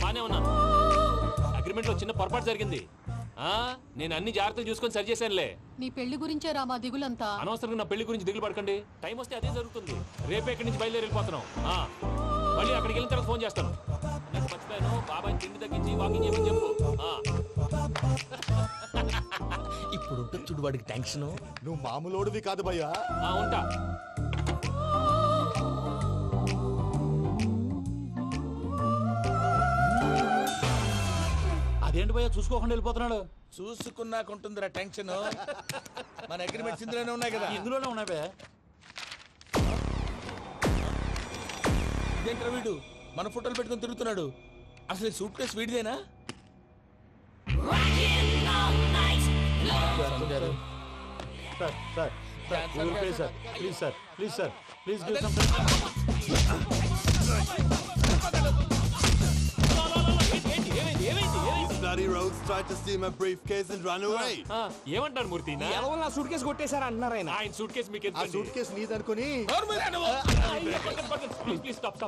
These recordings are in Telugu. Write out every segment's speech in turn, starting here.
బానే ఉన్నాను. అగ్రిమెంట్ లో చిన్న పొరపాటు జరిగింది. నేను అన్ని జాగ్రత్తలు చూసుకొని సరి చేశానులే. నీ పెళ్లి గురించే రా మా దిగులంతా. అనవసరంగా నా పెళ్లి గురించి దిగులు పడకండి. టైం వస్తే అదే జరుగుతుంది. రేపే ఇక్కడి నుంచి బయలుదేరి వెళ్ళిపోతున్నాం. మళ్ళీ అక్కడికి వెళ్ళిన తర్వాత ఫోన్ చేస్తాను. నాకు మర్చిపోయాను, బాబాయ్ తిండి తగ్గించి వాకింగ్ చేయమని చెప్పు. ఇప్పుడు ఉంటుంది చూడు వాడికి టెన్షన్. నువ్వు మామూలోడివి కాదు భయ్యా. ఉంటా. అదేంటి భయ్యా చూసుకోకుండా వెళ్ళిపోతున్నాడు? చూసుకున్నాకుంటుందిరా టెన్షన్. మన అగ్రిమెంట్స్ ఇందులోనే ఉన్నాయి కదా. ఇందులోనే ఉన్నాయి భయ్యా. ఇదేంట్రా వీడు మన ఫోటోలు పెట్టుకుని తిరుగుతున్నాడు? అసలు సూట్ కేసు వీడిదేనా? Bloody rogues tried to steal my briefcase and run away. ఏమంటారు మూర్తి? నా సూట్ కేసు కొట్టేశారా అన్నారు ఆయన. ఆయన సూట్ కేసు మీకు ఆ సూట్ కేసు నీదనుకుని. Please stop.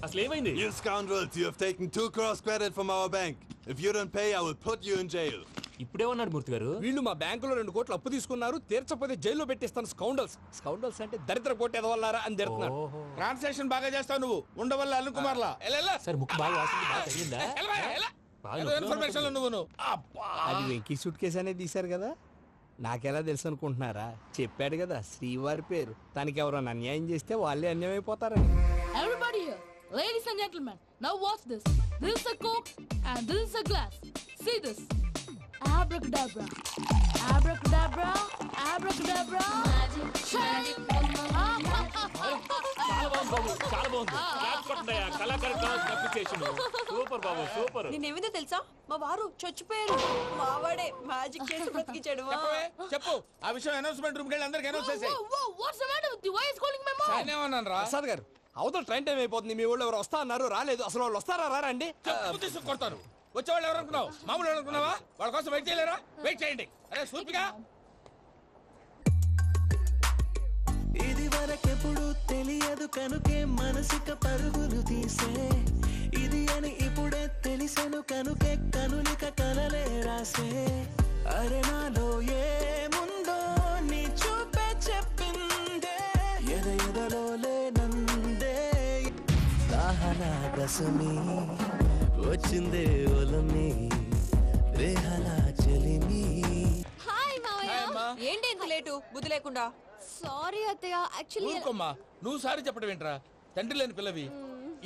అసలు ఏమైంది? You scoundrels, you have taken 2 crores credit from our bank. If you don't pay, I will put you in jail. ఇప్పుడేమన్నాడు మూర్తి గారు? వీళ్ళు మా బ్యాంకులో 2 కోట్లు అప్పు తీసుకున్నారు, తీర్చకపోతే జైల్లో పెట్టేస్తాను. స్కౌండల్స్ అంటే దరిద్ర కోట ఎదవల్లారా అని తిడుతున్నారు. ట్రాన్సాక్షన్ బాగా చేస్తావు నువ్వు. ఉండవల్ల అల్లు కుమార్లా. సార్ ముక్కు బాగా వాసింది, బాగా తగిలిందా? ఇన్ఫర్మేషన్ నువ్వు. అది వెంకీ సూట్ కేసు అనేది తీశారు కదా, నాకెలా తెలుసు అనుకుంటున్నారా? చెప్పాడు కదా శ్రీవారి పేరు. తనకి ఎవరైనా అన్యాయం చేస్తే వాళ్ళే అన్యాయం అయిపోతారని. Everybody here, ladies and gentlemen, now watch this. This is a coke and this is a glass. See this. Abracadabra, abracadabra, abracadabra. Magic. చాలా బాగుంది. కళాకారు సూపర్ బాబు, సూపర్. నేనేమిందో తెలుసా? మా వారు చచ్చిపోయారు. మావాడే మ్యాజిక్ చేసి బ్రతికించాడు. చెప్పు ఆ విషయం. అనౌన్స్మెంట్ రూమ్ కెళ్ళి అందరికి అనౌన్స్ చేసేయ్. What's the matter with you? Why is calling my mom? నేనేమన్నాను రా? ప్రసాద్ గారు, అవతల ట్రైన్ టైం అయిపోతుంది. మీ వాళ్ళు ఎవరు వస్తా అన్నారు, రాలేదు. అసలు వాళ్ళు వస్తారా రారా అండి? చెప్పు తీసుకు కొడతారు. వచ్చేవాళ్ళు ఎవరు అనుకున్నావు? మామూలు అనుకున్నావా? వాళ్ళ కోసం వెయిట్ చేయలేరా? వెయిట్ చేయండి. అరే సూపిగా. ఇది వరకెప్పుడు తెలియదు కనుకే మనసిక పరుగులు తీసే, ఇది అని ఇప్పుడే తెలిసెను కనుకే కనులిక కలలే రాసే. అరే నాలో ఏముందో నీ చూపే చెప్పిందే, ఎదలో లేనందే దాహనా దశమి వచ్చిందే ఒలమి రేహలా చెలిమి. హాయ్ మావయ్య. ఏంటి ఇంత లేటు? బుద్ధి లేకుండా. సారీ అత్తయ్య. యాక్చువల్లీ ఊరుకోమ్మా. నువ్వు సారీ చెప్పడం ఏంట్రా? తండ్రి లేని పిల్లవి.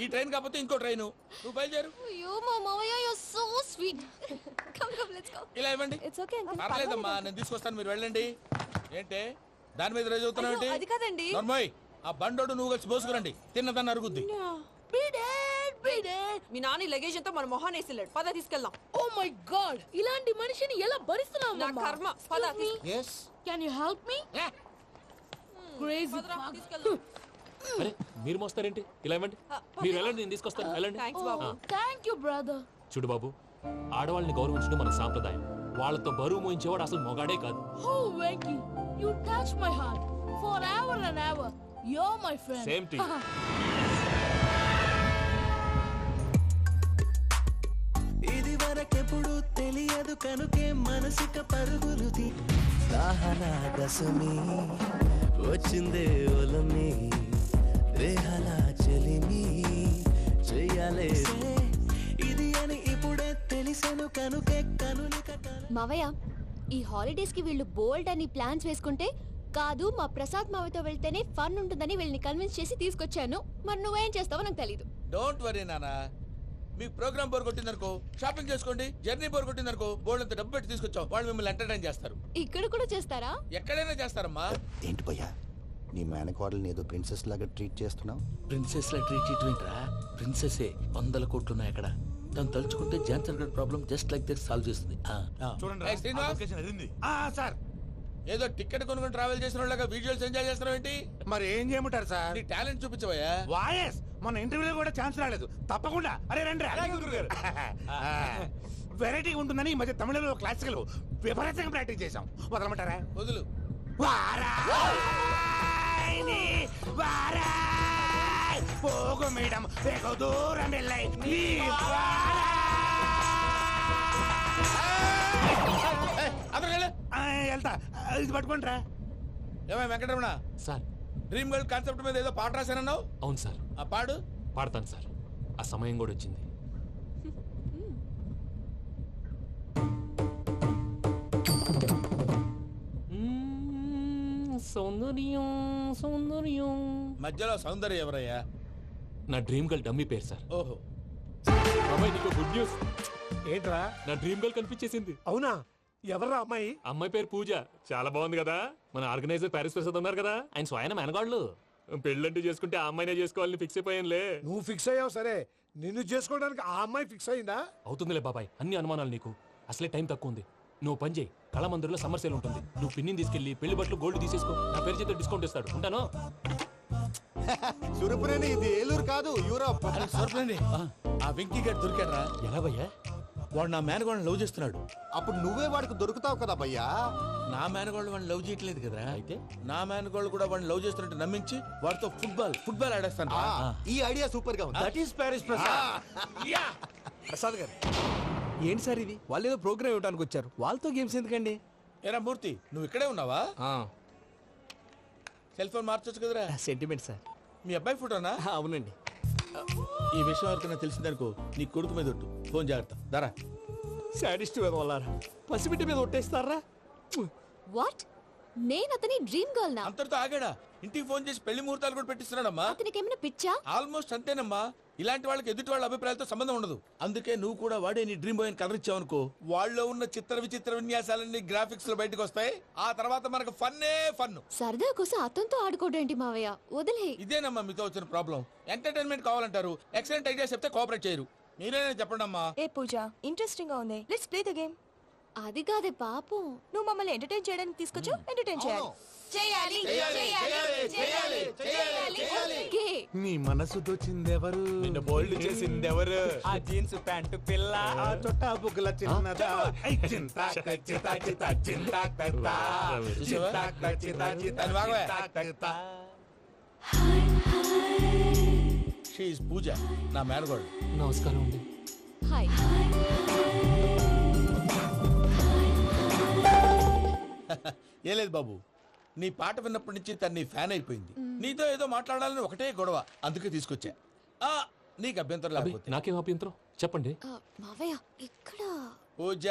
ఈ ట్రైన్ కాకపోతే ఇంకో ట్రైన్. నువ్వు బయలుదేరు. అయ్యో మా మావయ్య, you are so sweet. Come let's go. ఇలా ఇవ్వండి. It's okay uncle. పర్లేదమ్మా, నేను తీసుకొస్తాను, మీరు వెళ్ళండి. ఏంటే దాని మీద రోజు అవుతున్నావు ఏంటి? అది కాదండి. నర్మోయ్, ఆ బండోడు నువ్వు కలిసి పోసుకురండి. తిన్నదాన్ని అరుగుద్ది. మీ నాని లగేజ్ అంతా మన మొహాన్ వేసిల్లాడు. పద తీసుకెళ్దాం. Oh my God! ఇలాంటి మనిషిని ఎలా భరిస్తున్నావు? నా కర్మ. పద. Can you help me? Crazy. తీసుకెళ్దాం. అరే మీరు మోస్తారేంటి? ఇలా ఇవ్వండి. మీరు వెళ్ళండి, నేను తీసుకొస్తాను. వెళ్ళండి. Thanks Babu. Thank you, brother. చూడు బాబు, ఆడవాళ్ళని గౌరవించడం మన సాంప్రదాయం. వాళ్ళతో బరువు మోయించేవాడు అసలు మొగాడే కాదు. Oh, Venky, you touch my heart forever and ever. You're my friend. Same to you. ఇది వరకెప్పుడు తెలియదు కనుకే మనసిక పరుగులు దాహనా దశమి వచ్చిందే ఒలమి రేహలా చెలిమి చెయ్యాలే, ఇది అని ఇప్పుడే తెలిసెను కనుకే కనులిక. మావయ్య, ఈ హాలిడేస్ కి వీళ్ళు బోల్డ్ అని ప్లాన్స్ వేసుకుంటే కాదు మా ప్రసాద్ మావయ్యతో వెళ్తేనే ఫన్ ఉంటుందని వీళ్ళని కన్విన్స్ చేసి తీసుకొచ్చాను. మరి నువ్వేం చేస్తావో నాకు తెలీదు. డోంట్ వరీ నానా. మీకు ప్రోగ్రామ్ బోర్ కొట్టిందనుకో షాపింగ్ చేసుకోండి. జర్నీ బోర్ కొట్టిందనుకో బోర్డు అంత డబ్బు పెట్టి తీసుకొచ్చాం. వాళ్ళు మిమ్మల్ని ఎంటర్టైన్ చేస్తారు. ఇక్కడ కూడా చేస్తారా? ఎక్కడైనా చేస్తారమ్మా. ఏంటి భయ్యా, నీ మేనకోడల్ని ఏదో ప్రిన్సెస్ లాగా ట్రీట్ చేస్తున్నావు? ప్రిన్సెస్ లా ట్రీట్ చేయటమేంట్రా? ప్రిన్సెస్ 100 కోట్లు ఉన్నాయి అక్కడ. తను తలుచుకుంటే జాన్సన్ గడ్ problem just like that solve చేస్తుంది. ఏయ్ శ్రీనివాస్, సార్ ఏదో టికెట్ కొనుక్కొని ట్రావెల్ చేసిన వాళ్ళగా వీడియోస్ ఎంజాయ్ చేస్తున్నావు ఏంటి? మరి ఏం చేయమంటారు సార్? నీ టాలెంట్ చూపించవయ్యా. వాయస్ మన ఇంటర్వ్యూలో కూడా ఛాన్స్ రాలేదు. తప్పకుండా. అరే రండి. వెరైటీ ఉంటుందని ఈ మధ్య తమిళలో క్లాసికల్ విపరీతంగా ప్రాక్టీస్ చేసాం. వదలమంటారా? వదులు. వారాయ్ పోగు మేడం వెగు దూరం వెళ్ళాయి నీ వెళ్తా ఇది పట్టుకుంటారా ఏమై Venkataramana, sir dream girl concept మీద ఏదో పాట రాశానన్నావు. అవును సార్, ఆ పాడు. పాడతాను సార్. ఆ సమయం కూడా వచ్చింది. సౌందర్యం సౌందర్యం. మధ్యలో సౌందర్యం ఎవరయ్యా? నా డ్రీమ్ గర్ల్ డమ్మీ పేరు సార్. ఓహో, బాబాయ్ నీకు గుడ్ న్యూస్. ఏంట్రా? నా డ్రీమ్ గర్ల్ కనిపించేసింది. అవునా? ఎవర్రా అమ్మాయి? అమ్మాయి పేరు పూజ. చాలా బాగుంది కదా. మన ఆర్గనైజర్ ప్యారిస్ ప్రసాద్ ఉన్నారు కదా, ఆయన స్వయం మెనగాళ్ళు. పెళ్ళంటూ చేసుకుంటే ఆ అమ్మాయినే చేసుకోవాలని ఫిక్స్ అయిపోయానులే. నువ్వు ఫిక్స్ అయ్యావు సరే, నిన్ను చేసుకోవడానికి ఆ అమ్మాయి ఫిక్స్ అయిందా? అవుతుందిలే బాబాయ్, అన్ని అనుమానాలు నీకు. అసలే టైం తక్కువ ఉంది. నువ్వు పని చేయి, కళామందిర్లో సమ్మర్ సేల్ ఉంటుంది. నువ్వు పిన్నిని తీసుకెళ్లి పెళ్లి బట్టలు గోల్డ్ తీసేసుకో. నా పేరు చేత డిస్కౌంట్ ఇస్తాడు. ఉంటాను. సురపురేని ఇది ఏలూరు కాదు, యూరోప్. సర్ప్లేండి. ఆ వెంకీ గారు దొరికాడరా? ఎలా భయ్యా? వాడు నా మేనగోళ్ళని లవ్ చేస్తున్నాడు. అప్పుడు నువ్వే వాడికి దొరుకుతావు కదా భయ్యా. నా మేనగోళ్ళు వాడిని లవ్ చేయట్లేదు కదరా. అయితే నా మేనగోళ్ళు కూడా వాడిని లవ్ చేస్తున్నట్టు నమ్మించి వాడితో ఫుట్బాల్ ఆడేస్తాను. ఈ ఐడియా సూపర్ గా ఉంది. That is Paris Prasad. Prasad గారు ఏంటి సార్ ఇది? వాళ్ళు ఏదో ప్రోగ్రామ్ ఇవ్వడానికి వచ్చారు, వాళ్ళతో గేమ్స్ ఎందుకండి? ఏరా మూర్తి, నువ్వు ఇక్కడే ఉన్నావా? సెల్ ఫోన్ మార్చొచ్చు కదరా. Sentiment sir. మీ అబ్బాయి ఫోటోనా? అవునండి. ఈ విషయం ఎవరికైనా తెలిసిందనుకో నీ కొడుకు మీద ఒట్టు. ఫోన్ జాగ్రత్త. దారా. సాడిస్ట్ వాళ్ళారా, పసిబిడ్డ మీద ఒట్టేస్తారా? వాట్? నేను అతని డ్రీమ్ గర్ల్ నా? అంతటితో ఆగాడా? ఇంటికి ఫోన్ చేసి పెళ్లి ముహూర్తాలు కూడా పెట్టిస్తున్నాడమ్మా. అతనికి ఏమైనా పిచ్చా? ఆల్మోస్ట్ అంతేనమ్మా. ఇలాంటి వాళ్ళకి ఎదుటి వాళ్ళ అభిప్రాయాలతో సంబంధం ఉండదు. అందుకే నువ్వు కూడా వాడే నీ డ్రీమ్ బాయ్ కలర్ ఇచ్చావనుకో, వాళ్ళలో ఉన్న చిత్ర విచిత్ర విన్యాసాలన్నీ గ్రాఫిక్స్ లో బయటకు వస్తాయి. ఆ తర్వాత మనకు ఫన్నే ఫన్. సరదా కోసం అతనితో ఆడుకోడేంటి మావయ్య? వదిలే. ఇదేనమ్మా మీతో వచ్చిన ప్రాబ్లం. ఎంటర్టైన్మెంట్ కావాలంటారు, ఎక్సలెంట్ ఐడియా చెప్తే కోఆపరేట్ చేయరు. మీరేనే చెప్పండి అమ్మా. ఏ పూజ, ఇంట్రెస్టింగ్ గా ఉంది. Let's play the game. అది కాదే పాపం. నువ్వు మమ్మల్ని ఎంటర్టైన్ చేయడానికి తీసుకొచ్చు, ఎంటర్టైన్ చేయాలి. ఓకే. నీ మనసు దోచిందెవరు? నిన్ను బోల్డ్ చేసింది ఎవరు? ఆ జీన్స్ ప్యాంటు పిల్ల, ఆ చొట్టా బుగ్గల చిన్నదా. ఐ చింతా చింతా చింతా చింతా చింతా. చూసావా? దాన్ని వాగవే. షీ ఈజ్ పూజ, నా మేనగోడు. నమస్కారం అండి. హాయ్. ఏ లేదు బాబు, నీ పాట విన్నప్పటి నుంచి తను నీ ఫ్యాన్ అయిపోయింది. నీతో ఏదో మాట్లాడాలని ఒకటే గొడవ, అందుకే తీసుకొచ్చా. నీకు అభ్యంతరం అబ్బే, లేకపోతే. నాకేం అభ్యంతరం చెప్పండి. మావయ్య ఇక్కడ. పూజ,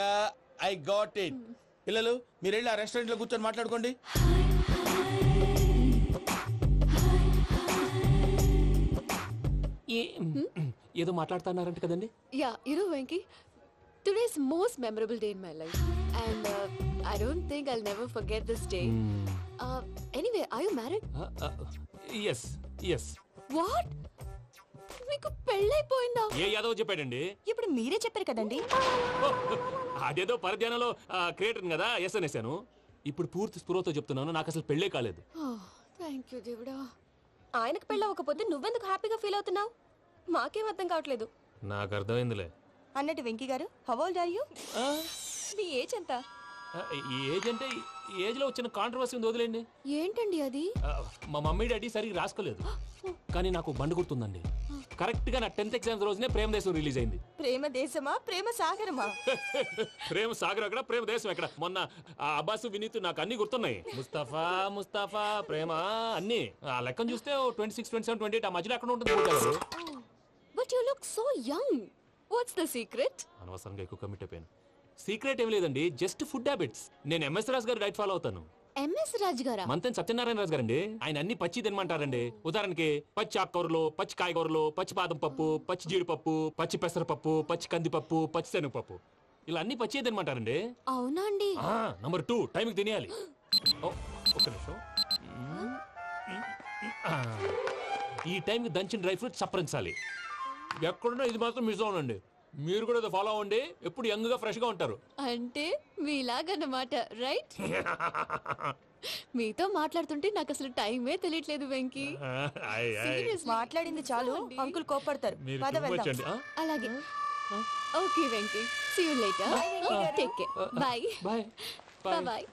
ఐ గాట్ ఇట్. పిల్లలు మీరు వెళ్ళి ఆ రెస్టారెంట్ లో కూర్చొని మాట్లాడుకోండి. ఏదో మాట్లాడుతున్నారంట కదండి. Yeah, you know Venky, today's most memorable day in my life, and I don't think I'll never forget this day. Anyway, are you married? Yes yes. What? మీకు పెళ్ళైపోయిందా? ఏ యాదవ్ చెప్పాడండి? ఇప్పుడు మీరే చెప్పారు కదండి. అదేదో పరధ్యానంలో క్రియేటర్ కదా ఎస్ అనేసాను. ఇప్పుడు పూర్తి స్పృహతో చెప్తున్నాను, నాకు అసలు పెళ్ళే కాలేదు. థ్యాంక్ యూ దేవుడా. ఆయనకు పెళ్ళవకపోతే నువ్వెందుకు హ్యాపీగా ఫీల్ అవుతున్నావు? మాకేం అర్థం కావట్లేదు. నాకు అర్థమైందిలే. అన్నట్టు Venky garu, how old are you? మీ ఏజ్ ఎంత? ఈ ఏజ్ అంటే ఈ ఏజ్ లో వచ్చిన కాంట్రవర్సీ ఉంది, వదిలేండి. ఏంటండి అది? మా మమ్మీ డాడీ సరిగ్గా రాసుకోలేదు, కానీ నాకు బండి గుర్తుందండి. కరెక్ట్ గా నా 10th ఎగ్జామ్స్ రోజునే ప్రేమ దేశం రిలీజ్ అయింది. ప్రేమ దేశమా, ప్రేమ సాగరమా? ప్రేమ సాగర్ ఎక్కడ, ప్రేమ దేశం ఎక్కడ? మొన్న ఆ అబ్బాసు వినీత్ నాకు అన్ని గుర్తున్నాయి. ముస్తఫా ముస్తఫా ప్రేమ అన్ని ఆ లెక్కను చూస్తే 26, 27, 28 ఆ మధ్యలో ఎక్కడ ఉంటుంది. But you look so young. What's the secret? అనవసరంగా ఎక్కువ కమిట్ అయిపోయాను. సీక్రెట్ ఏం లేదండి, జస్ట్ ఫుడ్ హ్యాబిట్స్. నేను ఎంఎస్ రాజు గారు డైట్ ఫాలో అవుతాను. ఎంఎస్ రాజ్ గారా? మంతెన్ సత్యనారాయణ రాజు గారండి. ఆయన అన్ని పచ్చి తినమంటారండి. ఉదాహరణకి పచ్చి ఆకుకూరలు, పచ్చి కాయగూరలు, పచ్చి బాదం పప్పు, పచ్చి జీడిపప్పు, పచ్చి పెసరపప్పు, పచ్చి కందిపప్పు, పచ్చి శనగపప్పు, ఇలా అన్ని పచ్చి తినమంటారండి. అవునా అండి? నంబర్ 2, టైంకి తినేయాలి. ఒక్క నిమిషం. ఈ టైంకి దంచిన డ్రై ఫ్రూట్స్ సప్పరించాలి. ఎక్కడున్నా ఇది మాత్రం మిస్ అవునండి. మీరు కూడా ఫాలో అవ్వండి, ఎప్పుడు యంగ్ గా ఫ్రెష్ గా ఉంటారు. అంటే మీలాగన్నమాట, రైట్? మీతో మాట్లాడుతుంటే నాకు అసలు టైమే తెలియట్లేదు వెంకీ. మాట్లాడింది చాలు, అంకుల్ కోపడతారు. పద వెళ్దాం. అలాగే. Okay Venky, see you later. Take care. Bye bye bye.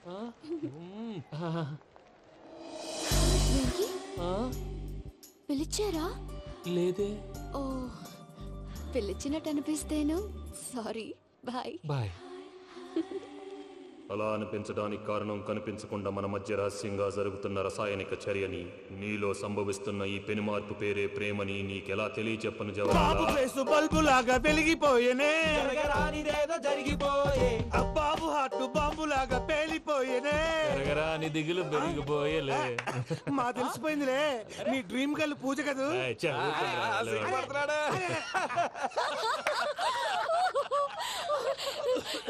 Venky పిలిచారా? లేదే. ఓ పిలిచినట్టు అనిపిస్తేను సారీ బాయ్. బాయ్. అలా అనిపించడానికి కారణం కనిపించకుండా మన మధ్య రహస్యంగా జరుగుతున్న రసాయనిక చర్యని, నీలో సంభవిస్తున్న ఈ పెను మార్పు పేరే ప్రేమని నీకెలా తెలియచెప్పను జవాబు. బల్బు లాగా వెలిగిపోయేనే, జరిగిపోయే బాబు హార్ట్ బాంబు లాగా పేలిపోయేనే. నీ దిగులు పెరిగిపోయేలే. మా తెలిసిపోయిందిలే, నీ డ్రీమ్ గర్ల్ పూజ కదూ. ఏయ్, చల్, ఊరుకోరా.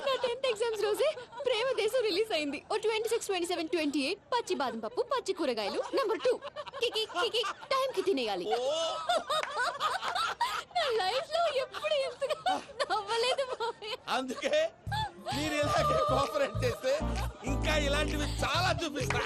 నా 10th ఎగ్జామ్స్ రోజే ప్రేమ దేశం రిలీజ్ అయింది. ఓ 26, 27, 28 పచ్చి బాదం పప్పు, పచ్చి కూరగాయలు. నంబర్ 2 కికి కికి టైం కి తినేయాలి. నా లైఫ్ లో ఎప్పుడు ఇంతగా నవ్వలేదు మామయ్య. అందుకే మీరు ఇలాగే కోఆపరేట్ చేస్తే ఇంకా ఇలాంటివి చాలా చూపిస్తా.